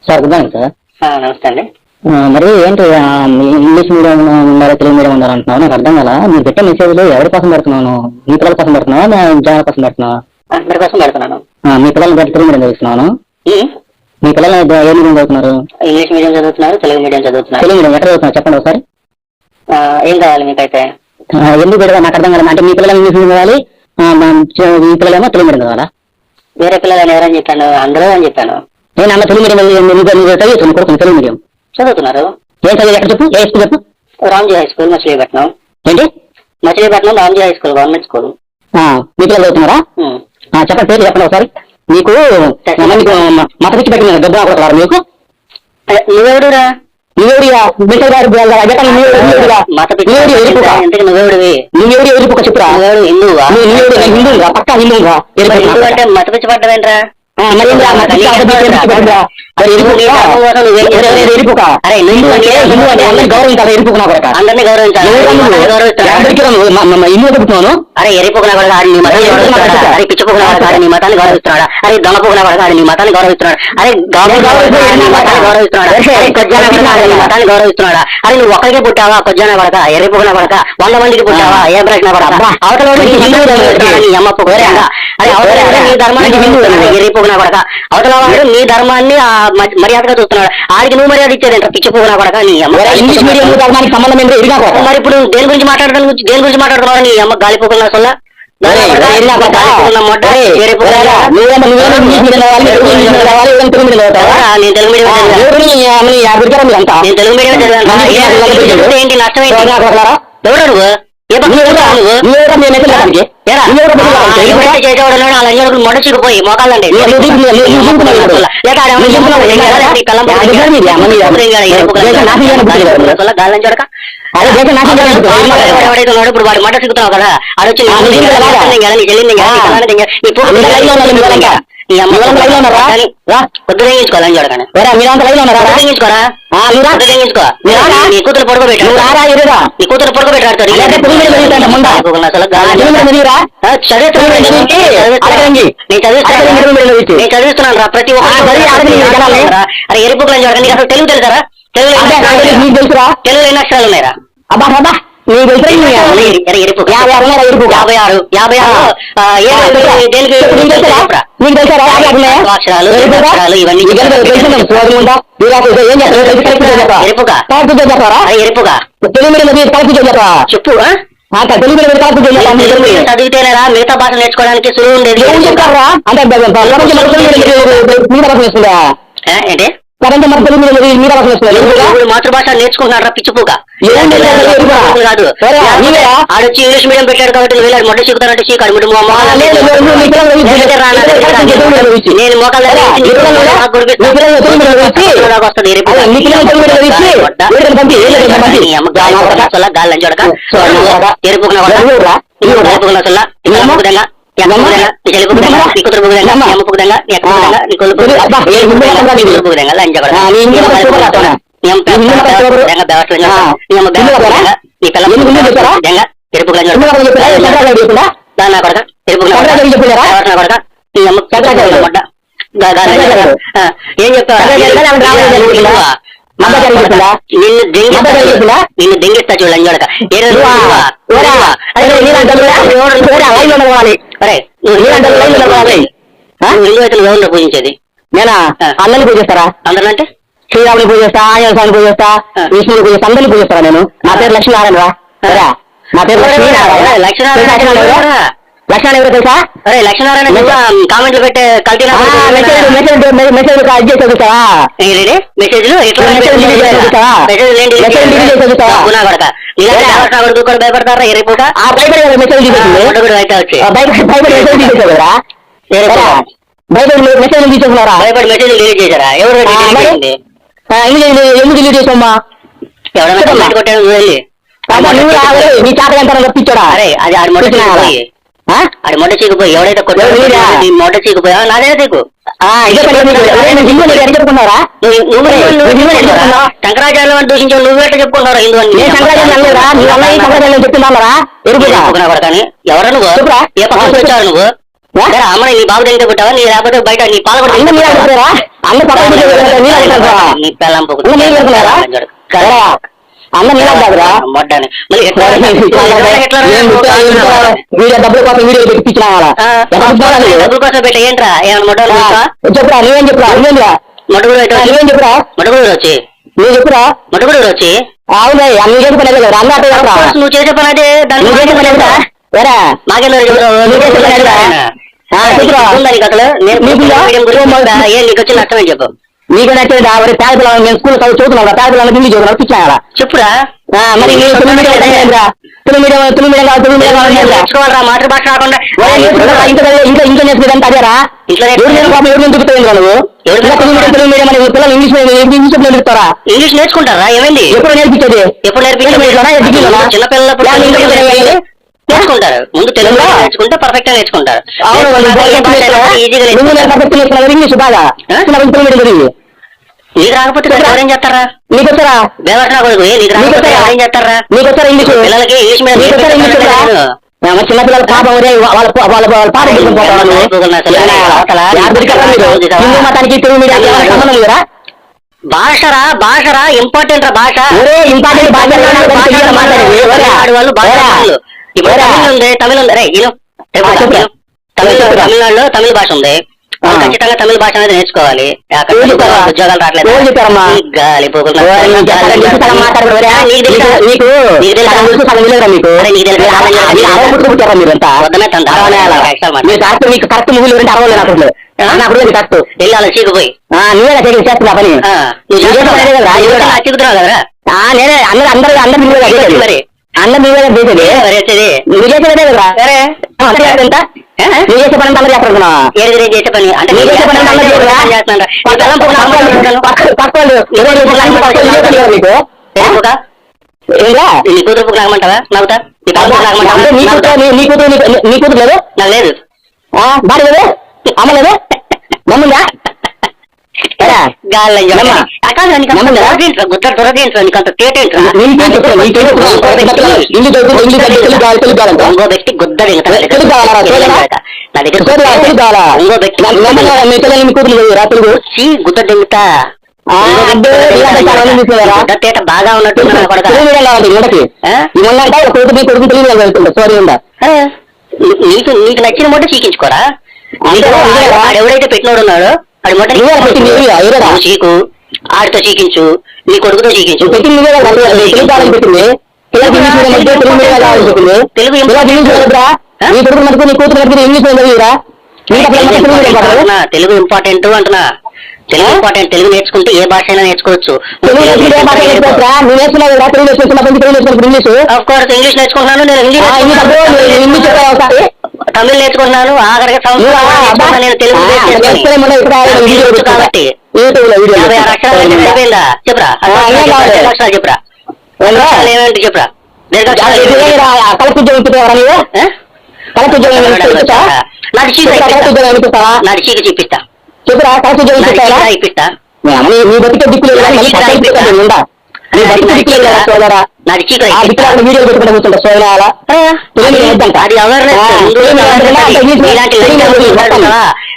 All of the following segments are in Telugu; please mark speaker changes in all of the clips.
Speaker 1: Sir good morning sir.
Speaker 2: నమస్తే అండి.
Speaker 1: మరి ఏంటి ఇంగ్లీష్ మీడియం ఉన్నారు, తెలుగు మీడియం ఉన్నారు అంటున్నావు, నాకు అర్థం కదా. మీరు పెట్టే మెసేజ్ లో ఎవరి కోసం పెడుతున్నాను? మీ పిల్లల కోసం పెడుతున్నావా, జనాల కోసం పెడుతున్నావా?
Speaker 2: అందరి కోసం పెడుతున్నాను.
Speaker 1: మీ పిల్లలు బట్టి తెలుగు మీడియం చదువుతున్నాను. మీ పిల్లలు ఏ మీడియం చదువుతున్నారు?
Speaker 2: ఇంగ్లీష్ మీడియం చదువుతున్నారు, తెలుగు మీడియం చదువుతున్నారు.
Speaker 1: తెలుగు మీడియం ఎక్కడ చదువుతున్నారు చెప్పండి ఒకసారి.
Speaker 2: ఏం కావాలి మీకైతే?
Speaker 1: ఎందుకు పెట్టాలి నాకు అర్థం కదా. అంటే మీ పిల్లలు ఇంగ్లీష్ మీడియం చదవాలి, మీ పిల్లలేమో తెలుగు మీడియం చదవాలా?
Speaker 2: వేరే పిల్లలని ఎవరని చెప్పాను? అందరూ అని చెప్పాను.
Speaker 1: నేను అన్న తెలుగు మీడియం చదువుతున్నాను, కొడుకుని తెలుగు మీడియం
Speaker 2: చదువుతున్నారు.
Speaker 1: ఏం చదివి ఎక్కడ చెప్పు, ఏ స్కూల్ చెప్పు?
Speaker 2: Ramji high school, Machilipatnam.
Speaker 1: ఏంటి?
Speaker 2: Machilipatnam Ramji high school, government school.
Speaker 1: మీ పిల్లలు చదువుతున్నారా? చెప్పండి, పేరు చెప్పండి ఒకసారి. మీకు మత పిచ్చి పెట్టిన దెబ్బ కొడతారు మీకు.
Speaker 2: నువ్వెవడురా?
Speaker 1: నువ్వెవడిగా ఎరిపోక చెప్పురా.
Speaker 2: హిందువా?
Speaker 1: హిందువుగా పక్కా హిందువుగా
Speaker 2: అంటే మత పిచ్చి పడ్డవేంట్రా?
Speaker 1: గౌరవించాలి, ఎరిపోకున్నా కొడక
Speaker 2: అందరినీ గౌరవించాలి.
Speaker 1: ఇల్లు చెప్తున్నాను.
Speaker 2: అరే ఎరిపోకున్నా కొడక నీ మతాన్ని గౌరవిస్తున్నాడా? అరే పిచ్చిపోకున్నా కొడక నీ మతాన్ని గౌరవిస్తున్నాడా? అరే దొంగపోకున్నా కొడక నీ మతాన్ని గౌరవిస్తున్నాడు. అరే మతాన్ని గౌరవిస్తున్నాడా? నీ మతాన్ని గౌరవిస్తున్నాడా? అరే నువ్వు ఒక్కడికే పుట్టావా కొజ్జాన కొడక, ఎర్రిపోకున్నా కొడక? 100 మందికి పుట్టావా? ఏ ప్రశ్న కొడక? అవతల నీ అమ్మ పోరేగా. అరే అవతల నీ ధర్మానికి ఎర్రిపోకున్నా కొడక, అవతల వాడు నీ ధర్మాన్ని మర్యాదగా చూస్తున్నాడు. ఆడికి నువ్వు మర్యాద ఇచ్చేదంట పిచ్చిపోకున్నా కొడక నీ అమ్మ.
Speaker 1: ఇంగ్లీష్ మీడియం ధర్మానికి సంబంధం ఏంటో ఎరిగా.
Speaker 2: మరి ఇప్పుడు దేని గురించి మాట్లాడుతున్నావు? నీ అమ్మ గాలిపోకున్నా సొల్ల నేను తెలుగు మీడియం ఏంటి నష్టం ఏంటి? ఎవరు నువ్వు? మొట్ట చిక్కుపోయి మోకాళ్ళండి గాలని చూడక ఎవడైతే ఇప్పుడు వాడు మొట్ట చిక్కుతున్నావు కదా, అడొచ్చి పొద్దు తెగించుకోవాలని చూడకండి. తెగించుకోరా, నీ కూతురు పడుకోబెట్టాడు, నీ కూతురు పడుకోబెట్టాడు. నేను చదివిస్తున్నాను రా ప్రతి ఒక్కరు. అరే ఎరుపుకులని చూడకండి. నీకు అసలు తెలుగు తెలుసారా? తెలుగులో ఎన్ని అక్షరాలు ఉన్నాయిరా? ఎరుపు 56 అక్షరాలు ఇవన్నీ చెప్పు. చదివితేనేరా మిగతా భాష నేర్చుకోవడానికి సులువు ఉండేది. ఏంటి మాతృభాష నేర్చుకుంటున్నారా పిచ్చిపోక? కాదు ఆడొచ్చి ఇంగ్లీష్ మీడియం పెట్టాడు కాబట్టి నువ్వు వెళ్ళాడు మొట్ట చిక్కుతానంటే చీకాడు నేను మోకాలు వస్తుంది గాలని చూడక ఎరుపుకున్నా ఏం చెప్తావా? నిన్ను దెంగిస్తా చూడ లంజోడక. హిందూ అయితే ఎవరిని పూజించేది? నేనా? అందరిని పూజిస్తారా? అందరూ అంటే శ్రీరాముని పూజిస్తా, ఆంజనేయ స్వామిని పూజిస్తా, విష్ణుని పూజిస్తా, అందరిని పూజిస్తారా? నేను నా పేరు లక్ష్మీనారాయణ రా. నా పేరు లక్ష్మీనారాయణ. లక్ష్మణ ఎవరు తెలుసా? అరే లక్ష్మీనారాయణ కామెంట్లు పెట్టే కల్తీనా మెసేజ్ భయపడతారా? ఎరిపోక మెసేజ్ మెసేజ్ తీసేస్తున్నారా? భయపడి మెసేజ్ డిలీట్ చేశారా? ఎవరు ఎందుకు డిలీట్ చేసామ్మా? ఎవరైనా కొట్టాడు వెళ్ళి నీ చేత ఎంత రప్పించాడా? అరే అది ఆడి మొట్ట చీకుపోయి ఎవడైతే కొట్టాడు మొట్ట చీకుపోయా నాదే చీకు చెప్పుకున్నారా? శంకరాచార్య అని దూషించావు నువ్వేట చెప్పుకున్నారా? హిందూ అని చెప్తున్నారా? కానీ ఎవరు నువ్వు? ఏ పక్కన వచ్చావు నువ్వు? అమ్మని నీ బాబు దగ్గర పుట్టావా నీ లేకపోతే బయట నీ పాలు కూడా
Speaker 1: అందరు మీరు అడుగుతారా అందరు పక్కన
Speaker 2: నీ పిల్లం
Speaker 1: అందరు నీళ్ళు కాదురా
Speaker 2: మొడ్డాని
Speaker 1: వీడియో డబ్బుల కోసం వీడియో పెట్టించిన
Speaker 2: డబ్బుల కోసం పెట్ట ఏంట్రా ఏమన్నా మొడ్డలు
Speaker 1: చెప్పురా నువ్వేం చెప్పురా నువ్వేంరా నువ్వేం చెప్పురా
Speaker 2: మొట్టగుడు వచ్చి
Speaker 1: నువ్వు చెప్పురా
Speaker 2: మొట్టగుడు వచ్చి
Speaker 1: అవునా నువ్వు చేసే పని కదా అన్న
Speaker 2: నువ్వు చేసే పని అయితే మాకెందుకు నీకు వచ్చి నష్టమే చెప్పు
Speaker 1: నీకు నచ్చేది పేద పిల్లలు మేము స్కూల్ చదువుతున్నాం పేద పిల్లలకి ఇంగ్లీష్ చదువుతున్నాం
Speaker 2: చెప్పురా
Speaker 1: మరి
Speaker 2: నేర్చుకోవాలరా మాతృభాష రాకుండా
Speaker 1: ఇంకా నేర్చుకుంటే అదేరా ఎవరు చెప్తావు నువ్వు పిల్లలు ఇంగ్లీష్ నేర్పుతారా
Speaker 2: ఇంగ్లీష్ నేర్చుకుంటారా ఏమైంది
Speaker 1: ఎప్పుడు నేర్పించేది
Speaker 2: ఎప్పుడు నేర్పించారు చిన్నపిల్లలు నేర్చుకుంటారు ముందు తెలుగు నేర్చుకుంటే పర్ఫెక్ట్ గా నేర్చుకుంటారు
Speaker 1: ఇంగ్లీష్ బాగా
Speaker 2: నీకు రాకపోతే ఎవరేం చేస్తారా
Speaker 1: నీకు వచ్చారా
Speaker 2: దేవరణ కొడుకు నీకు రాకపోతే ఎవరేం చేస్తారా
Speaker 1: నీకు వచ్చారా ఇంగ్లీష్
Speaker 2: పిల్లలకి ఇంగ్లీష్
Speaker 1: చిన్నపిల్లల పాపం హిందూ మతానికి తెలుగు మీడియం సంబంధం లేరా
Speaker 2: భాషరా భాషరా ఇంపార్టెంట్ రా భాష
Speaker 1: ఇంపార్టెంట్
Speaker 2: వాళ్ళు భాష ఇప్పుడు తమిళ ఉంది తమిళ ఉంది రే తమిళనాడులో తమిళ భాష ఉంది ఖచ్చితంగా తమిళ భాష అనేది నేర్చుకోవాలి ఉద్యోగాలు రావట్లేదు
Speaker 1: కరెక్ట్ మూవీలు అరవలేదు కరెక్ట్
Speaker 2: వెళ్ళాలి చీకుపోయి
Speaker 1: నువ్వే చేస్తున్నా పని
Speaker 2: చిక్కుతున్నావు కదరా
Speaker 1: నేనే అందరు
Speaker 2: మరి
Speaker 1: అన్న మీదే చేసేది నువ్వు చేసేదే కదా ఎంత నువ్వు చేసే పని అందరూ చేస్తున్నా
Speaker 2: చేసే పని అంటే
Speaker 1: నువ్వు చేసే పని
Speaker 2: నీ కూతురు నాగమంటావా నవ్వుతా
Speaker 1: నీ కూతురు లేదు
Speaker 2: నాకు లేదు
Speaker 1: భార్య లేదు అమ్మ లేదు మమ్ముందా
Speaker 2: బాగా ఉన్నట్టు నీకు నీకు నచ్చిన మొట్ట చీకించుకోరా ఎవడైతే పెట్టినోడు ఉన్నాడో అది మొట్ట చీకు ఆడితో చీకించు నీ కొడుకుతో చీకించు తెలుగు ఇంపార్టెంట్ అంటున్నా తెలుగు ఇంపార్టెంట్ తెలుగు నేర్చుకుంటే ఏ భాష అయినా నేర్చుకోవచ్చు ఆఫ్ కోర్స్ ఇంగ్లీష్ నేర్చుకుంటున్నాను నేను తమిళ నేర్చుకుంటున్నాను ఆఖరికి సంవత్సరం నేను తెలుగు కాబట్టి అయిపోయిందా చెప్పురా చెప్పురా ఏమంటే చెప్పురా నాకు చీకు చూపిస్తా
Speaker 1: చెప్పురా
Speaker 2: ఇప్పిస్తా
Speaker 1: నీ బతికే దిక్కులు వీడియో పెట్టుకుంటా కూర్చుంటా సోదరా
Speaker 2: అది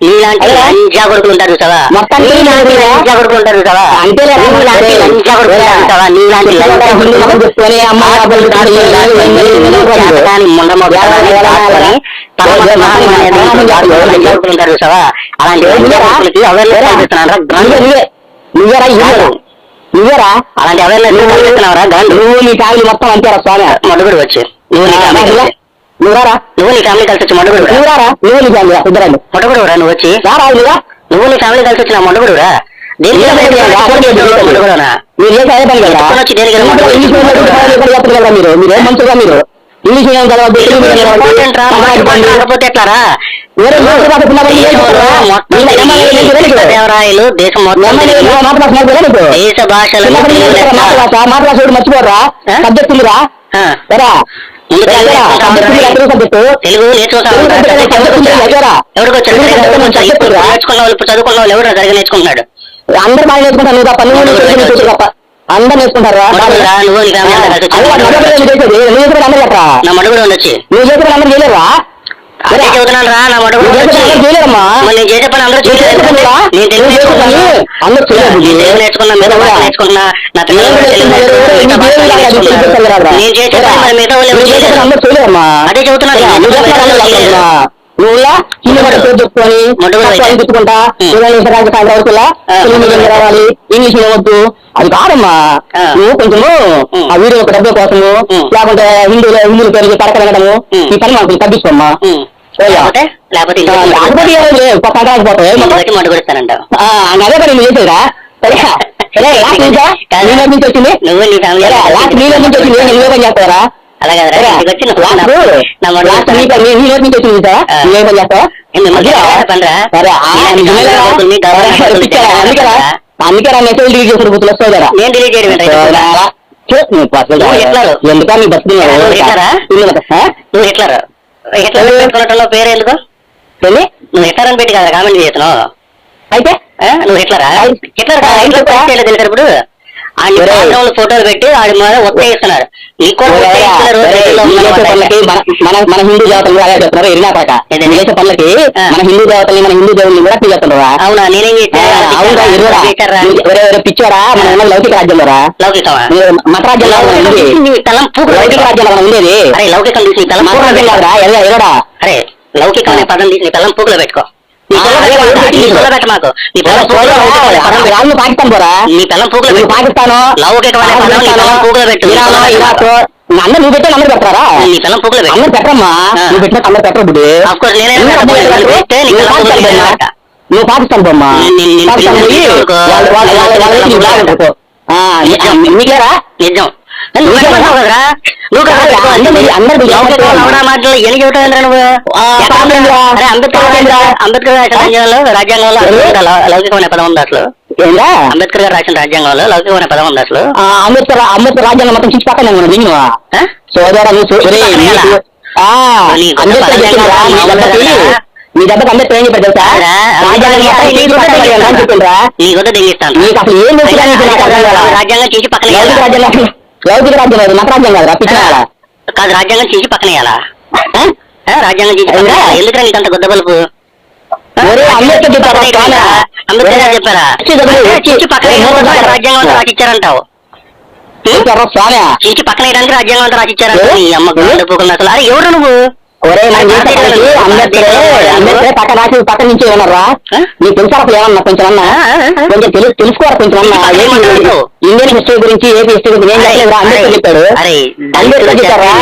Speaker 2: నీలాంటి లంజా కొడుకులు ఉంటారు చూసావా లంజా కొడుకులు ఉంటారు చూసావా లంజా కొడుకులు చూసావా నీలాంటి ఉంటారు చూసావా అలాంటి
Speaker 1: నువ్వేరా
Speaker 2: అలాంటి ఎవరైనా
Speaker 1: నువ్వు నీ ఫ్యామిలీ మొత్తం అంతేరా స్వామి
Speaker 2: మొదగుడు వచ్చి
Speaker 1: నువ్వురా
Speaker 2: నువ్వు నీ ఫ్యామిలీ కలిసి వచ్చి మొదగుడు
Speaker 1: నువ్వురా నువ్వు నీ ఫ్యామిలీ ఇద్దరండి
Speaker 2: మొదగుడురా నువ్వు వచ్చి నువ్వు నీ ఫ్యామిలీ కలిసి వచ్చిన మొదగుడురా
Speaker 1: మీరేం మంచిగా మీరు ఇంగ్లీష్ మీడియం
Speaker 2: ఎట్లారా దేవరాయలు దేశం దేశ భాషలు
Speaker 1: మాట్లాడు మర్చిపోరా సబ్జెక్ట్ ఉందిరా
Speaker 2: తెలుగు నేర్చుకున్న చదువుకున్న వాళ్ళు ఎవరు సరిగా నేర్చుకుంటున్నాడు
Speaker 1: అందరు బాగా నేర్చుకుంటారు నువ్వు తప్ప నువ్వు తప్ప అందరు నేర్చుకుంటారా
Speaker 2: నా మడుగుడు ఉండొచ్చి
Speaker 1: నువ్వు చేసిన అందరు చేయలేవా
Speaker 2: చదువుతున్నాను రా నా మడుగుడు
Speaker 1: కాదమ్మా.
Speaker 2: మరి నేను చేసే పని అందరూ
Speaker 1: నువ్వు చేసే పనిలా?
Speaker 2: నేను తెలుగు
Speaker 1: నువ్వు చేసే పని
Speaker 2: నేర్చుకున్నా.
Speaker 1: అందరూ చేయలేదు బుజ్జి.
Speaker 2: నేను తెలుగు నేర్చుకున్నా, మిగతా భాష నేర్చుకున్నా, నా పిల్లలు
Speaker 1: నేను
Speaker 2: కూడా తెలుగు
Speaker 1: నేర్చుకున్నా,
Speaker 2: నేర్చుకున్నారు, మిగతా భాష
Speaker 1: నేను
Speaker 2: నేర్చుకున్నారు.
Speaker 1: నేర్చుకున్నా.
Speaker 2: నేను చేసే పని మరి మిగతా వాళ్ళు ఎవరు
Speaker 1: నువ్వు చేసే పని
Speaker 2: చేయలేరు.
Speaker 1: అందరూ చేయలేదమ్మా.
Speaker 2: అదే చెబుతున్నాను.
Speaker 1: నువ్వు చేసే పని అందరూ చేయలేదురా. నువ్వులా కింద పడ్డ పేరు చెప్పుకొని తిట్టుకుంటా వరకు రావాలి, ఇంగ్లీష్ వద్దు, అది కాదమ్మా. నువ్వు కొంచెము ఆ వీడియో ఒక డబ్బుల కోసము లేకుంటే హిందువుల పేరు పడక వెళ్ళడము ఈ పని మనకు తగ్గించుకోమ్మా.
Speaker 2: లేకపోతే
Speaker 1: పక్కపోతాయి
Speaker 2: మడ్డు కొడతానంట.
Speaker 1: అదే పని నువ్వు చేసేదా. సరే లాస్ట్ నుంచి వచ్చింది,
Speaker 2: నువ్వు నీ ఫ్యామిలీ
Speaker 1: లాస్ట్ నీ నుంచి వచ్చింది, నువ్వే పని చేస్తావరా.
Speaker 2: అలాగే
Speaker 1: అందుకే మెసేజ్ డిలీట్ చేసిన గుర్తులు వస్తావు కదా.
Speaker 2: నేను డిలీట్ చేయడం
Speaker 1: ఎందుక నీ బతుకున్నారు
Speaker 2: నువ్వు హిట్లర్ పెట్టుకున్నట్లో పేరు ఎందుకు? నువ్వు హిట్లర్ అని పెట్టి కదా కామెంట్ చేస్తున్నావు.
Speaker 1: అయితే
Speaker 2: నువ్వు హిట్లరా? హిట్లర్ తెలుసు ఇప్పుడు ఆయన ఫోటోలు పెట్టి ఆడి మీద ఒత్తేస్తున్నారు.
Speaker 1: మన హిందూ దేవతలు అలా చెప్తున్నారు. ఎరినాపాట చేసే పనులకి మన హిందూ దేవతల్ని మన హిందూ దేవుల్ని కూడా చేస్తున్నారా?
Speaker 2: అవునా? నేనేం
Speaker 1: పిచ్చారా? మన ఉన్న లౌకిక రాజ్యంలోరా, మత రాజ్యంలో లౌకిక రాజ్యంలో ఉండేది.
Speaker 2: అరే లౌకికం తీసి
Speaker 1: ఎరడా?
Speaker 2: అరే లౌకికం అనే పదం తీసి నీ పిల్లలు పూకులో పెట్టుకో. మాకు
Speaker 1: పాకిస్తాన్ పోరా,
Speaker 2: నీ పిల్లలు పూకులో
Speaker 1: పాకిస్తాన్
Speaker 2: లౌకికం అనే పదం నీ పిల్లలు పూకులో పెట్టు.
Speaker 1: ఇరాక్ అందరు నువ్వు పెట్టే అందరు పెట్టారా?
Speaker 2: నీ పిల్లలు పూకులో పెట్టు.
Speaker 1: అందరు పెట్టమ్మా. నువ్వు పెట్టిన అందరు పెట్టరు బుడ్డి. నువ్వు పాకిస్తాన్ పోమ్మా. మీకేరా
Speaker 2: నిజం కదరా? మాటలు ఎన్ని చెబుతావు నువ్వు? అంబేద్కర్ రాజ్యాంగంలో లౌకికం అనే పదం ఉంది అసలు. అంబేద్కర్ గారు రాసిన రాజ్యాంగంలో లౌకికం అనే పదం ఉంది అసలు.
Speaker 1: అంబేద్కర్ రాజ్యాంగం మొత్తం చిచ్చి పక్కన సోదరా మీ దెబ్బకి అందరూ ట్రైన్ చెప్పారు తెలుసా? నీకు అసలు ఏం
Speaker 2: రాజ్యాంగం చేసి పక్కన
Speaker 1: లౌకిక రాజ్యం కాదు, మత రాజ్యం కాదు. పిచ్చారా
Speaker 2: కాదు, రాజ్యాంగం చేసి పక్కన రాజ్యాంగం చేసి ఎందుకంటే నీకు అంత గుద్ద బలుపు? అంబేద్కర్ చెప్పారా? రాజ్యాంగం అంతా రాసిచ్చారంటావు. చించి పక్కన వేయడానికి రాజ్యాంగం అంతా రాసిచ్చారంట. నీ అమ్మ పోకుండా అసలు. అరే ఎవరు నువ్వు?
Speaker 1: అంబేద్కర్ పక్క రాసి పక్క నుంచి ఏమన్నారా? నీకు తెలుసా అసలు ఏమన్నా కొంచెం అన్నా? కొంచెం తెలుసుకోరా కొంచెం అన్నా. ఇండియన్ హిస్టరీ గురించి ఏపీ హిస్టరీ గురించి ఏం చెప్పలేదురా? అంబేద్కర్ చెప్పాడు. అంబేద్కర్ చెప్పారా?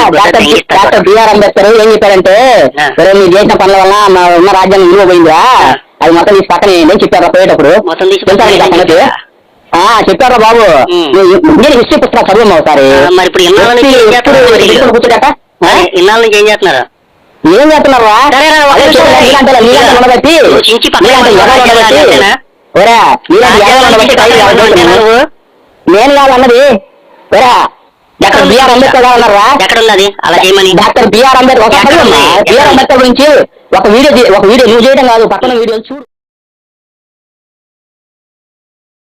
Speaker 1: డాక్టర్ బిఆర్ అంబేద్కర్ ఏం చెప్పారంటే, మీరు చేసిన పనుల వల్ల ఉన్న రాజ్యాంగం విలువ పోయిందిరా, అది మొత్తం తీసి పక్కన ఏం చెప్పారా పోయేటప్పుడు? చెప్పారా బాబు? ఇండియన్ హిస్టరీ పుస్తకాలు చదువు ఒకసారి. కూర్చోట
Speaker 2: ఇన్నాళ్ళ నుంచి ఏం చేస్తున్నారు?
Speaker 1: ఏం చేస్తున్నారా? నేను కాదన్నది. డాక్టర్ బిఆర్ అంబేద్కర్ ఉన్నారా?
Speaker 2: ఎక్కడ ఉన్నది అలా చేయమని?
Speaker 1: Doctor BR Ambedkar BR Ambedkar గురించి ఒక వీడియో నువ్వు చేయడం కాదు, పక్కన వీడియో చూడు.